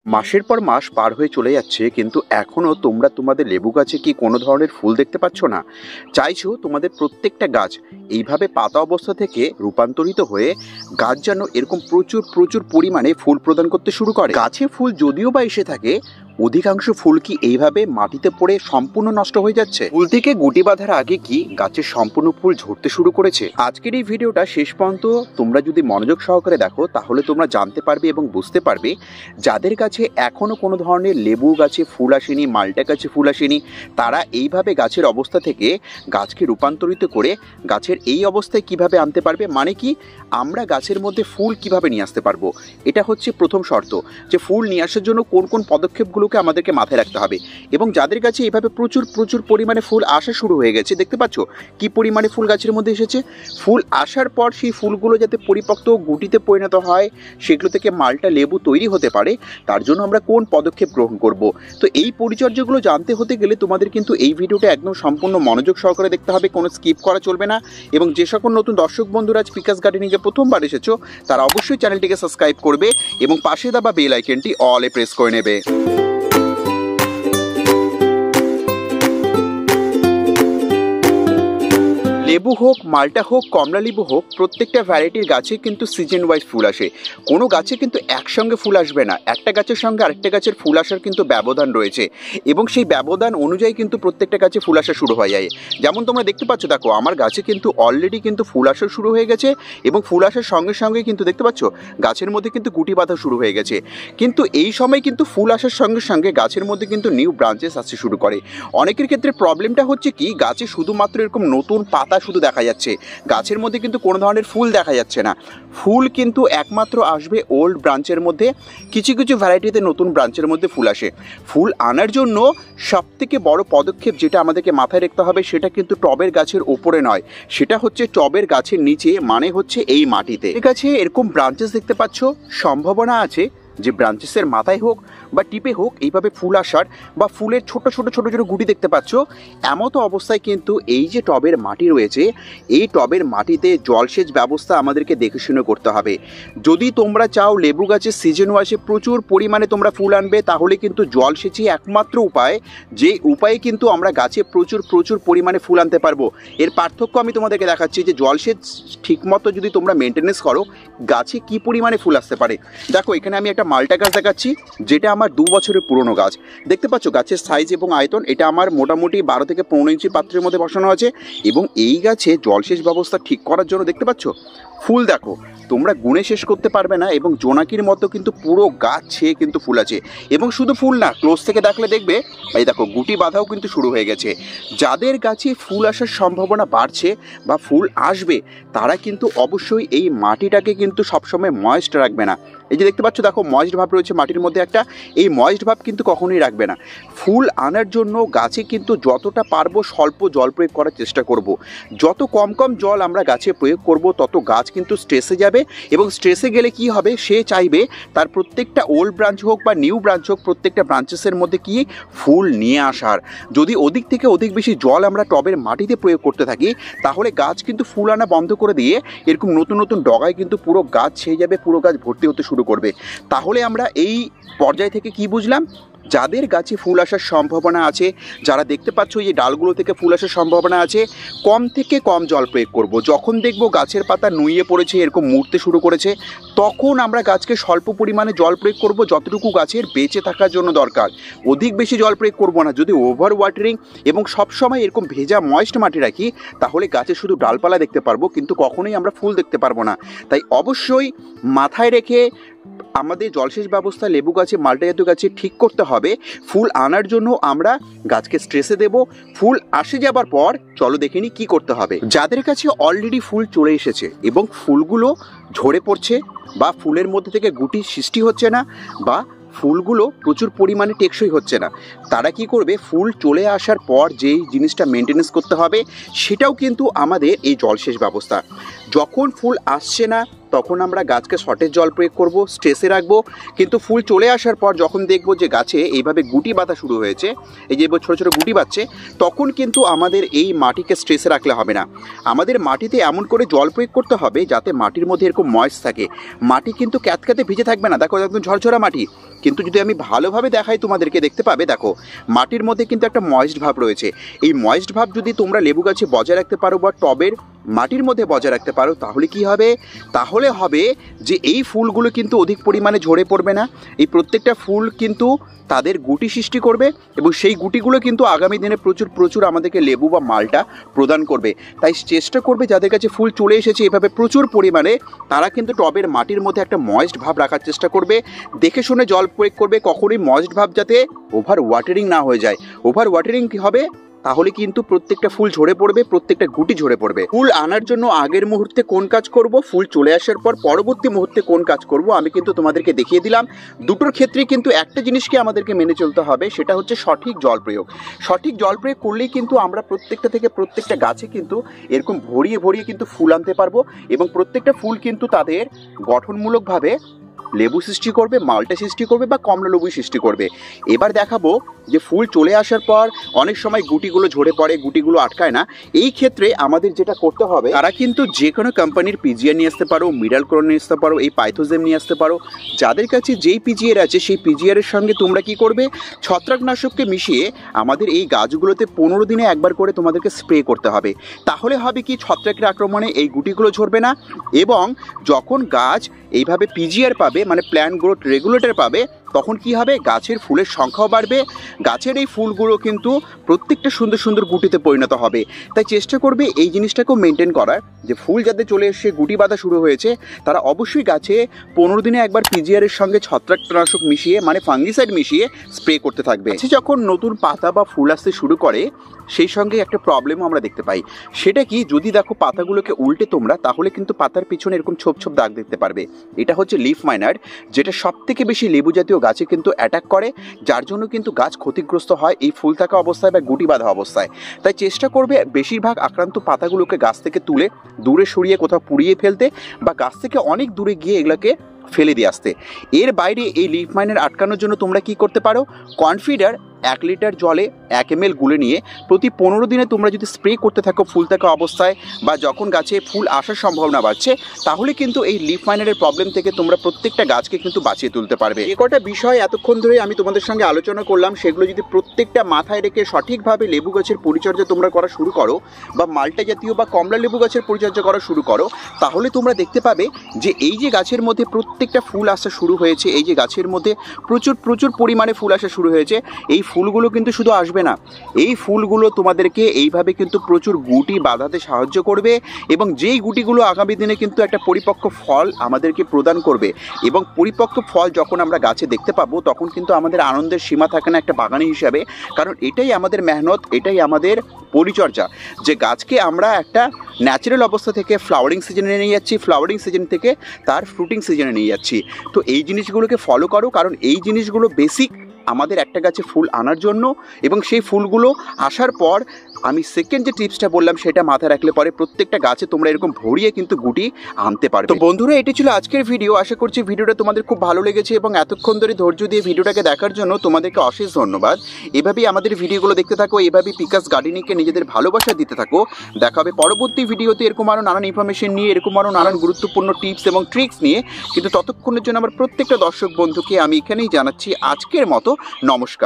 মাসের পর মাস পার হয়ে চলে যাচ্ছে, কিন্তু এখনও তোমরা তোমাদের লেবু গাছে কি কোনো ধরনের ফুল দেখতে পাচ্ছ না? চাইছো তোমাদের প্রত্যেকটা গাছ এইভাবে পাতা অবস্থা থেকে রূপান্তরিত হয়ে গাছ যেন এরকম প্রচুর প্রচুর পরিমাণে ফুল প্রদান করতে শুরু করে। গাছে ফুল যদিও বা এসে থাকে, অধিকাংশ ফুল কি এইভাবে মাটিতে পড়ে সম্পূর্ণ নষ্ট হয়ে যাচ্ছে? ফুল থেকে গুটি বাঁধার আগে কি গাছের সম্পূর্ণ ফুল ঝরতে শুরু করেছে? আজকের এই ভিডিওটা শেষ পর্যন্ত তোমরা যদি মনোযোগ সহকারে দেখো, তাহলে তোমরা জানতে পারবে এবং বুঝতে পারবে যাদের কাছে এখনো কোনো ধরনের লেবু গাছে ফুল আসেনি, মাল্টা গাছে ফুল আসেনি, তারা এইভাবে গাছের অবস্থা থেকে গাছকে রূপান্তরিত করে গাছের এই অবস্থায় কিভাবে আনতে পারবে। মানে কি, আমরা গাছের মধ্যে ফুল কিভাবে নিয়ে আসতে পারবো, এটা হচ্ছে প্রথম শর্ত। যে ফুল নিয়ে আসার জন্য কোন কোন পদক্ষেপগুলোকে আমাদেরকে মাথায় রাখতে হবে। এবং যাদের কাছে এইভাবে প্রচুর প্রচুর পরিমাণে ফুল আসা শুরু হয়ে গেছে, দেখতে পাচ্ছ কি পরিমাণে ফুল গাছের মধ্যে এসেছে। ফুল আসার পর সেই ফুলগুলো যাতে পরিপক্ত গুটিতে পরিণত হয়, সেগুলো থেকে মাল্টা লেবু তৈরি হতে পারে, তার জন্য আমরা কোন পদক্ষেপ গ্রহণ করব। তো এই পরিচর্যাগুলো জানতে হতে গেলে তোমাদের কিন্তু এই ভিডিওটা একদম সম্পূর্ণ মনোযোগ সহকারে দেখতে হবে, কোনো স্কিপ করা চলবে না। এবং যে সকল নতুন দর্শক বন্ধুরা আজ পিকাস গার্ডেনিংয়ে প্রথমবার এসেছো, তারা অবশ্যই চ্যানেলটিকে সাবস্ক্রাইব করবে এবং পাশে দেওয়া বেল আইকনটি অলে প্রেস করে নেবে। লেবু হোক, মাল্টা হোক, কমলা লেবু হোক, প্রত্যেকটা ভ্যারাইটির গাছে কিন্তু সিজন ওয়াইজ ফুল আসে। কোনো গাছে কিন্তু একসঙ্গে ফুল আসবে না, একটা গাছের সঙ্গে আরেকটা গাছের ফুল আসার কিন্তু ব্যবধান রয়েছে এবং সেই ব্যবধান অনুযায়ী কিন্তু প্রত্যেকটা গাছে ফুল আসা শুরু হয়ে যায়। যেমন তোমরা দেখতে পাচ্ছ, দেখো আমার গাছে কিন্তু অলরেডি কিন্তু ফুল আসা শুরু হয়ে গেছে এবং ফুল আসার সঙ্গে সঙ্গে কিন্তু দেখতে পাচ্ছ গাছের মধ্যে কিন্তু গুটি বাঁধা শুরু হয়ে গেছে। কিন্তু এই সময় কিন্তু ফুল আসার সঙ্গে সঙ্গে গাছের মধ্যে কিন্তু নিউ ব্রাঞ্চেস আসতে শুরু করে। অনেকের ক্ষেত্রে প্রবলেমটা হচ্ছে কি, গাছে শুধুমাত্র এরকম নতুন পাতা শুধু দেখা যাচ্ছে, গাছের মধ্যে কিন্তু কোনো ধরনের ফুল দেখা যাচ্ছে না। ফুল কিন্তু একমাত্র আসবে ওল্ড ব্রাঞ্চের মধ্যে, কিছু কিছু ভ্যারাইটিতে নতুন ব্রাঞ্চের মধ্যে ফুল আসে। ফুল আনার জন্য সবথেকে বড় পদক্ষেপ যেটা আমাদেরকে মাথায় রাখতে হবে, সেটা কিন্তু টবের গাছের ওপরে নয়, সেটা হচ্ছে টবের গাছের নিচে, মানে হচ্ছে এই মাটিতে। এর কাছে এরকম ব্রাঞ্চেস দেখতে পাচ্ছ, সম্ভাবনা আছে যে ব্রাঞ্চেসের মাথায় হোক বা টিপে হোক এইভাবে ফুল আসার, বা ফুলের ছোট ছোট ছোট ছোট গুটি দেখতে পাচ্ছ। এমতো অবস্থায় কিন্তু এই যে টবের মাটি রয়েছে, এই টবের মাটিতে জলসেচ ব্যবস্থা আমাদেরকে দেখে শুনে করতে হবে। যদি তোমরা চাও লেবু গাছের সিজন ওয়াইজে প্রচুর পরিমাণে তোমরা ফুল আনবে, তাহলে কিন্তু জলসেচই একমাত্র উপায়, যে উপায়ে কিন্তু আমরা গাছে প্রচুর প্রচুর পরিমাণে ফুল আনতে পারবো। এর পার্থক্য আমি তোমাদেরকে দেখাচ্ছি যে জলসেচ ঠিকমতো যদি তোমরা মেনটেনেন্স করো, গাছে কি পরিমাণে ফুল আসতে পারে। দেখো এখানে আমি একটা মাল্টা গাছ দেখাচ্ছি, যেটা আমার 2 বছরের পুরনো গাছ। দেখতে পাচ্ছ গাছের সাইজ এবং আয়তন, এটা আমার মোটামুটি 12 থেকে 15 ইঞ্চি পাত্রের মধ্যে বসানো আছে। এবং এই গাছে জলসেচ ব্যবস্থা ঠিক করার জন্য দেখতে পাচ্ছ ফুল দেখো, তোমরা গুণে শেষ করতে পারবে না। এবং জোনাকির মতো কিন্তু পুরো গাছ ছেয়ে কিন্তু ফুল আছে। এবং শুধু ফুল না, ক্লোজ থেকে দেখলে দেখবে এই দেখো গুটি বাঁধাও কিন্তু শুরু হয়ে গেছে। যাদের গাছে ফুল আসার সম্ভাবনা বাড়ছে বা ফুল আসবে, তারা কিন্তু অবশ্যই এই মাটিটাকে কিন্তু সবসময় ময়েস্ট রাখবে না। এই যে দেখতে পাচ্ছ, দেখো ময়েস্ট ভাব রয়েছে মাটির মধ্যে একটা, এই ময়েস্ট ভাব কিন্তু কখনোই রাখবে না। ফুল আনার জন্য গাছে কিন্তু যতটা পারবো স্বল্প জল প্রয়োগ করার চেষ্টা করব। যত কম কম জল আমরা গাছে প্রয়োগ করব, তত গাছ কিন্তু স্ট্রেসে যাবে। এবং স্ট্রেসে গেলে কি হবে, সে চাইবে তার প্রত্যেকটা ওল্ড ব্রাঞ্চ হোক বা নিউ ব্রাঞ্চ হোক, প্রত্যেকটা ব্রাঞ্চেসের মধ্যে কি ফুল নিয়ে আসার। যদি অধিক থেকে অধিক বেশি জল আমরা টবের মাটিতে প্রয়োগ করতে থাকি, তাহলে গাছ কিন্তু ফুল আনা বন্ধ করে দিয়ে এরকম নতুন নতুন ডগায় কিন্তু পুরো গাছ ছেয়ে যাবে, পুরো গাছ ভর্তি হতে শুরু করবে। তাহলে আমরা এই পর্যায় থেকে কি বুঝলাম, যাদের গাছে ফুল আসার সম্ভাবনা আছে, যারা দেখতে পাচ্ছ এই ডালগুলো থেকে ফুল আসার সম্ভাবনা আছে, কম থেকে কম জল প্রয়োগ করব। যখন দেখব গাছের পাতা নুইয়ে পড়েছে, এরকম মুড়তে শুরু করেছে, তখন আমরা গাছকে স্বল্প পরিমাণে জল প্রয়োগ করব, যতটুকু গাছের বেঁচে থাকার জন্য দরকার। অধিক বেশি জল প্রয়োগ করব না। যদি ওভার ওয়াটারিং এবং সবসময় এরকম ভেজা ময়েস্ট মাটি রাখি, তাহলে গাছে শুধু ডালপালা দেখতে পারবো, কিন্তু কখনোই আমরা ফুল দেখতে পারবো না। তাই অবশ্যই মাথায় রেখে আমাদের জলসেচ ব্যবস্থা লেবু গাছে, মাল্টা জাতীয় গাছে ঠিক করতে হবে। ফুল আনার জন্য আমরা গাছকে স্ট্রেসে দেব। ফুল আসে যাবার পর চলো দেখে নিই কী করতে হবে। যাদের কাছে অলরেডি ফুল চলে এসেছে এবং ফুলগুলো ঝরে পড়ছে, বা ফুলের মধ্যে থেকে গুটি সৃষ্টি হচ্ছে না, বা ফুলগুলো প্রচুর পরিমাণে টেকসই হচ্ছে না, তারা কি করবে, ফুল চলে আসার পর যেই জিনিসটা মেনটেনেন্স করতে হবে, সেটাও কিন্তু আমাদের এই জলসেচ ব্যবস্থা। যখন ফুল আসছে না, তখন আমরা গাছকে সতেজ জল প্রয়োগ করব, স্ট্রেসে রাখবো। কিন্তু ফুল চলে আসার পর যখন দেখব যে গাছে এইভাবে গুটি বাঁধা শুরু হয়েছে, এই যে ছোটো ছোটো গুটি বাঁধছে, তখন কিন্তু আমাদের এই মাটিকে স্ট্রেসে রাখলে হবে না। আমাদের মাটিতে এমন করে জল প্রয়োগ করতে হবে যাতে মাটির মধ্যে এরকম ময়েস্ট থাকে। মাটি কিন্তু ক্যাতক্যাতে ভিজে থাকবে না, দেখো একদম ঝরঝরা মাটি, কিন্তু যদি আমি ভালোভাবে দেখাই তোমাদেরকে, দেখতে পাবে দেখো মাটির মধ্যে কিন্তু একটা ময়েস্ট ভাব রয়েছে। এই ময়েস্ট ভাব যদি তোমরা লেবু গাছে বজায় রাখতে পারো বা টবের মাটির মধ্যে বজায় রাখতে পারো, তাহলে কি হবে, তাহলে হবে যে এই ফুলগুলো কিন্তু অধিক পরিমাণে ঝরে পড়বে না। এই প্রত্যেকটা ফুল কিন্তু তাদের গুটি সৃষ্টি করবে এবং সেই গুটিগুলো কিন্তু আগামী দিনে প্রচুর প্রচুর আমাদেরকে লেবু বা মালটা প্রদান করবে। তাই চেষ্টা করবে যাদের কাছে ফুল চলে এসেছে এভাবে প্রচুর পরিমাণে, তারা কিন্তু টবের মাটির মধ্যে একটা ময়েস্ট ভাব রাখার চেষ্টা করবে। দেখে শুনে জল প্রয়োগ করবে, কখনোই ময়েস্ট ভাব যাতে ওভার ওয়াটারিং না হয়ে যায়। ওভার ওয়াটারিং কী হবে, তাহলে কিন্তু প্রত্যেকটা ফুল ঝরে পড়বে, প্রত্যেকটা গুটি ঝরে পড়বে। ফুল আনার জন্য আগের মুহূর্তে কোন কাজ করব, ফুল চলে আসার পর পরবর্তী মুহূর্তে কোন কাজ করব, আমি কিন্তু তোমাদেরকে দেখিয়ে দিলাম। দুটোর ক্ষেত্রে কিন্তু একটা জিনিসকে আমাদেরকে মেনে চলতে হবে, সেটা হচ্ছে সঠিক জল প্রয়োগ। সঠিক জল প্রয়োগ করলেই কিন্তু আমরা প্রত্যেকটা থেকে প্রত্যেকটা গাছে কিন্তু এরকম ভরিয়ে ভরিয়ে কিন্তু ফুল আনতে পারবো এবং প্রত্যেকটা ফুল কিন্তু তাদের গঠনমূলকভাবে লেবু সৃষ্টি করবে, মালটা সৃষ্টি করবে বা কমলা লেবু সৃষ্টি করবে। এবার দেখাবো যে ফুল চলে আসার পর অনেক সময় গুটিগুলো ঝরে পড়ে, গুটিগুলো আটকায় না। এই ক্ষেত্রে আমাদের যেটা করতে হবে, তারা কিন্তু যে কোনো কোম্পানির পিজিআর নিয়ে আসতে পারো, মিরাল-ক্রো নিয়ে আসতে পারো, এই পাইথোজেম নিয়ে আসতে পারো। যাদের কাছে যেই পিজিআর আছে সেই পিজিআরের সঙ্গে তোমরা কি করবে, ছত্রাকনাশককে মিশিয়ে আমাদের এই গাছগুলোতে 15 দিনে একবার করে তোমাদেরকে স্প্রে করতে হবে। তাহলে হবে কি, ছত্রাকের আক্রমণে এই গুটিগুলো ঝরবে না এবং যখন গাছ এইভাবে পিজিআর পাবে, মানে প্ল্যান্ট গ্রোথ রেগুলেটর পাবে, তখন কি হবে, গাছের ফুলের সংখ্যাও বাড়বে, গাছের এই ফুলগুলো কিন্তু প্রত্যেকটা সুন্দর সুন্দর গুটিতে পরিণত হবে। তাই চেষ্টা করবে এই জিনিসটাকেও মেনটেন করার, যে ফুল যাদের চলে এসে গুটি বাঁধা শুরু হয়েছে তারা অবশ্যই গাছে 15 দিনে একবার পিজিআরের সঙ্গে ছত্রাকনাশক মিশিয়ে, মানে ফাঙ্গিসাইড মিশিয়ে স্প্রে করতে থাকবে। যখন নতুন পাতা বা ফুল আসতে শুরু করে, সেই সঙ্গে একটা প্রবলেমও আমরা দেখতে পাই। সেটা কি, যদি দেখো পাতাগুলোকে উল্টে তোমরা, তাহলে কিন্তু পাতার পিছনে এরকম ছোপ ছোপ দাগ দেখতে পারবে। এটা হচ্ছে লিফ মাইনার, যেটা সব থেকে বেশি লেবু জাতীয় গাছে কিন্তু অ্যাটাক করে, যার জন্য কিন্তু গাছ ক্ষতিগ্রস্ত হয় এই ফুল থাকা অবস্থায় বা গুটি বাঁধা অবস্থায়। তাই চেষ্টা করবে বেশিরভাগ আক্রান্ত পাতাগুলোকে গাছ থেকে তুলে দূরে সরিয়ে কোথাও পুড়িয়ে ফেলতে বা গাছ থেকে অনেক দূরে গিয়ে এগুলোকে ফেলে দিয়ে আসতে। এর বাইরে এই লিফ মাইনার আটকানোর জন্য তোমরা কি করতে পারো, কনফিডার 1 লিটার জলে 1 ml গুলে নিয়ে প্রতি 15 দিনে তোমরা যদি স্প্রে করতে থাকো ফুল থাকা অবস্থায় বা যখন গাছে ফুল আসার সম্ভাবনা বাড়ছে, তাহলে কিন্তু এই লিফ মাইনারের প্রবলেম থেকে তোমরা প্রত্যেকটা গাছকে কিন্তু বাঁচিয়ে তুলতে পারবে। যে কটা বিষয় এতক্ষণ ধরে আমি তোমাদের সঙ্গে আলোচনা করলাম, সেগুলো যদি প্রত্যেকটা মাথায় রেখে সঠিকভাবে লেবু গাছের পরিচর্যা তোমরা করা শুরু করো বা মাল্টা জাতীয় বা কমলা লেবু গাছের পরিচর্যা করা শুরু করো, তাহলে তোমরা দেখতে পাবে যে এই যে গাছের মধ্যে প্রত্যেকটা ফুল আসা শুরু হয়েছে, এই যে গাছের মধ্যে প্রচুর প্রচুর পরিমাণে ফুল আসা শুরু হয়েছে, এই ফুলগুলো কিন্তু শুধু আসবে না, এই ফুলগুলো তোমাদেরকে এইভাবে কিন্তু প্রচুর গুটি বাঁধাতে সাহায্য করবে এবং যেই গুটিগুলো আগামী দিনে কিন্তু একটা পরিপক্ক ফল আমাদেরকে প্রদান করবে। এবং পরিপক্ক ফল যখন আমরা গাছে দেখতে পাবো, তখন কিন্তু আমাদের আনন্দের সীমা থাকে না একটা বাগানি হিসাবে, কারণ এটাই আমাদের মেহনত, এটাই আমাদের পরিচর্যা, যে গাছকে আমরা একটা ন্যাচারাল অবস্থা থেকে ফ্লাওয়ারিং সিজনে নিয়ে যাচ্ছি, ফ্লাওয়ারিং সিজন থেকে তার ফ্রুটিং সিজনে নিয়ে যাচ্ছি। তো এই জিনিসগুলোকে ফলো করো, কারণ এই জিনিসগুলো বেসিক আমাদের একটা গাছে ফুল আনার জন্য, এবং সেই ফুলগুলো আসার পর আমি সেকেন্ড যে টিপসটা বললাম সেটা মাথায় রাখলে পরে প্রত্যেকটা গাছে তোমরা এরকম ভরিয়ে কিন্তু গুটি আনতে পারবে। তো বন্ধুরা, এটি ছিল আজকের ভিডিও। আশা করছি ভিডিওটা তোমাদের খুব ভালো লেগেছে এবং এতক্ষণ ধরে ধৈর্য দিয়ে ভিডিওটাকে দেখার জন্য তোমাদেরকে অশেষ ধন্যবাদ। এভাবেই আমাদের ভিডিওগুলো দেখতে থাকো, এভাবেই পিকাস গার্ডেনিংকে নিজেদের ভালোবাসা দিতে থাকো। দেখা হবে পরবর্তী ভিডিওতে এরকম আরও নানান ইনফরমেশন নিয়ে, এরকম আরও নানান গুরুত্বপূর্ণ টিপস এবং ট্রিক্স নিয়ে। কিন্তু ততক্ষণের জন্য আমার প্রত্যেকটা দর্শক বন্ধুকে আমি এখানেই জানাচ্ছি আজকের মতো নমস্কার।